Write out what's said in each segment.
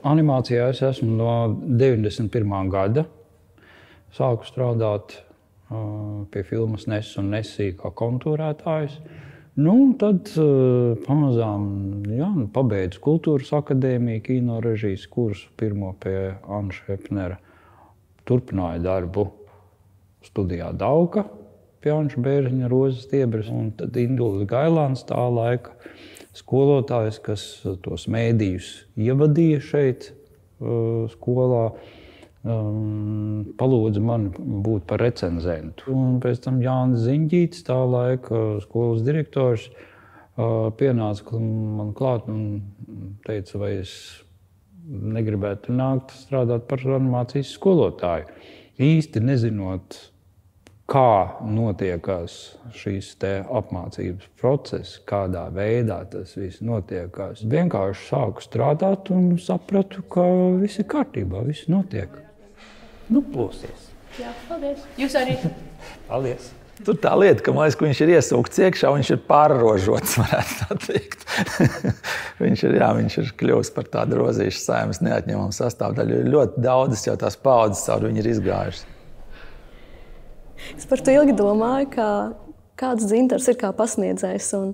Animācijā es esmu no 91. gada. Sāku strādāt pie filmas Ness un Nessī kā kontūrētājs. Tad pamazām pabeidzu Kultūras akadēmiju, kino režijas kursu, pirmo pie Anša Hepnera. Turpināju darbu studijā Dauka pie Anša Bērziņa, Rozes Stiebras, un tad Indulis Gailāns, tā laika skolotājs, kas tos mēdījus ievadīja šeit skolā, palūdza mani būt par recenzentu. Un pēc tam Jānis Ziņģītis, tā laika skolas direktors, pienāca man klāt un teica, vai es negribētu nākt strādāt par animācijas skolotāju. Īsti nezinot, kā notiekās šīs te apmācības process, kādā veidā tas viss notiekās. Vienkārši sāku strādāt un sapratu, ka viss ir kārtībā, viss notiek. Plosies. Jā, paldies. Jūs arī. Paldies. Tur tā lieta, ka viņš ir iesūkts iekšā, viņš ir pārrožots, varētu tā teikt. viņš ir kļuvis par tādu Rozīšu Saeimas neatņemamu sastāvdaļu. Ļoti daudzas jau tās paudzes caur viņu ir izgājušas. Es par to ilgi domāju, kāds Dzintars ir kā pasniedzējs. Un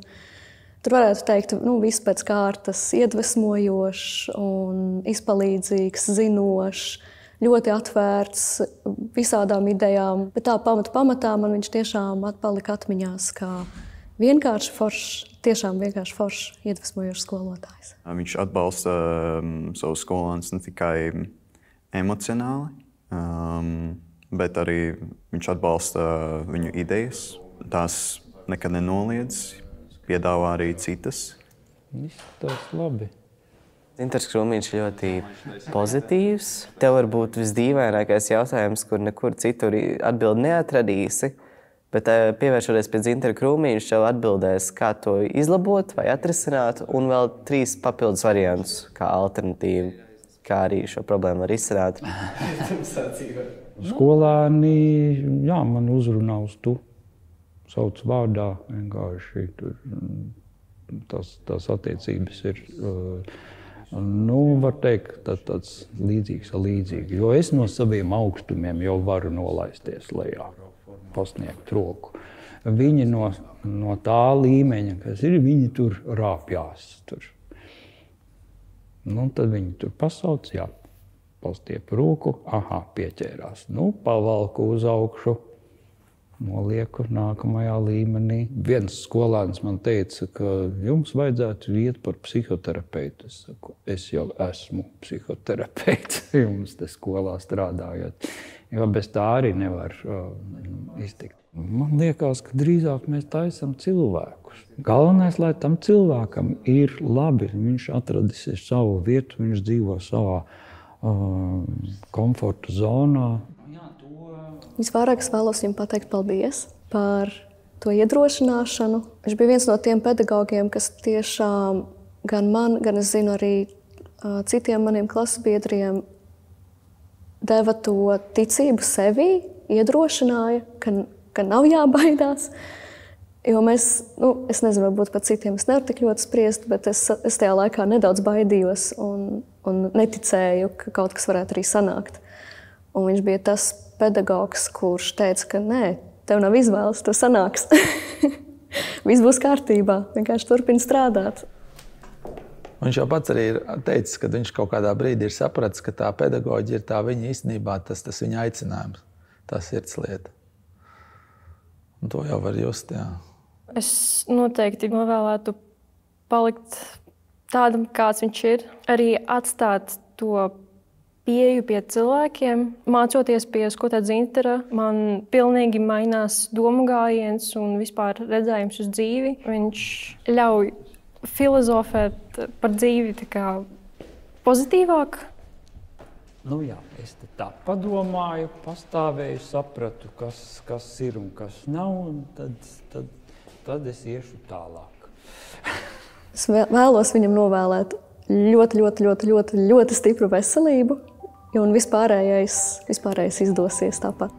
tur varētu teikt, viss pēc kārtas, iedvesmojošs un izpalīdzīgs, zinošs, ļoti atvērts visādām idejām. Bet tā pamatā man viņš tiešām atpalika atmiņās kā vienkārši foršs, tiešām vienkārši foršs, iedvesmojošs skolotājs. Viņš atbalsta savus skolēnus ne tikai emocionāli, bet arī viņš atbalsta viņu idejas. Tās nekad nenoliedz, piedāvā arī citas. Izskatās labi. Dzintars Krūmiņš ļoti pozitīvs. Tev varbūt visdīvainākais jautājums, kur nekur citur atbildi neatradīsi, bet pievēršoties pie Dzintara Krūmiņš, tev atbildēs, kā to izlabot vai atrisināt, un vēl 3 papildus variantus kā alternatīvu, kā arī šo problēmu var izsarāt. Skolēni, man uzrunā uz tu, sauc vārdā, vienkārši tās attiecības ir, var teikt, tāds līdzīgs ar līdzīgu, jo es no saviem augstumiem jau varu nolaisties lejā, pasniegt roku. Viņi no tā līmeņa, kas ir, viņi tur rāpjās. Tad viņi tur pasauc, pastiep roku, pieķērās. Pavalku uz augšu, nolieku nākamajā līmenī. Viens skolēns man teica, ka jums vajadzētu iet par psihoterapeitu. Es saku, es jau esmu psihoterapeits, jums te skolā strādājot. Jo bez tā arī nevar iztikt. Man liekas, ka drīzāk mēs taisam cilvēkus. Galvenais, lai tam cilvēkam ir labi, viņš atradis savu vietu, viņš dzīvo savā komforta zonā. Visvairāk es vēlos viņam pateikt paldies par to iedrošināšanu. Viņš bija viens no tiem pedagogiem, kas tiešām gan man, gan es zinu arī citiem maniem klases biedriem deva to ticību sevī, iedrošināja, ka nav jābaidās. Jo mēs, es nezinu, varbūt par citiem es nevaru tik ļoti spriest, bet es tajā laikā nedaudz baidījos un neticēju, ka kaut kas varētu arī sanākt. Un viņš bija tas pedagogs, kurš teica, ka nē, tev nav izvēles, tev sanāks. Viss būs kārtībā, vienkārši turpini strādāt. Viņš jau pats arī ir teicis, ka viņš kaut kādā brīdī ir sapratis, ka tā pedagoģija ir tā viņa īstenībā, tas viņa aicinājums, tā sirdslieta. Un to jau var just, Es noteikti novēlētu palikt tādam, kāds viņš ir. Arī atstāt to pieeju pie cilvēkiem. Mācoties pie skolotāja Dzintara, man pilnīgi mainās domu gājiens un vispār redzējums uz dzīvi. Viņš ļauj filozofēt par dzīvi tā kā pozitīvāk. Es tā padomāju, pastāvēju, sapratu, kas ir un kas nav, un tad es iešu tālāk. Es vēlos viņam novēlēt ļoti stipru veselību, un vispārējais izdosies tāpat.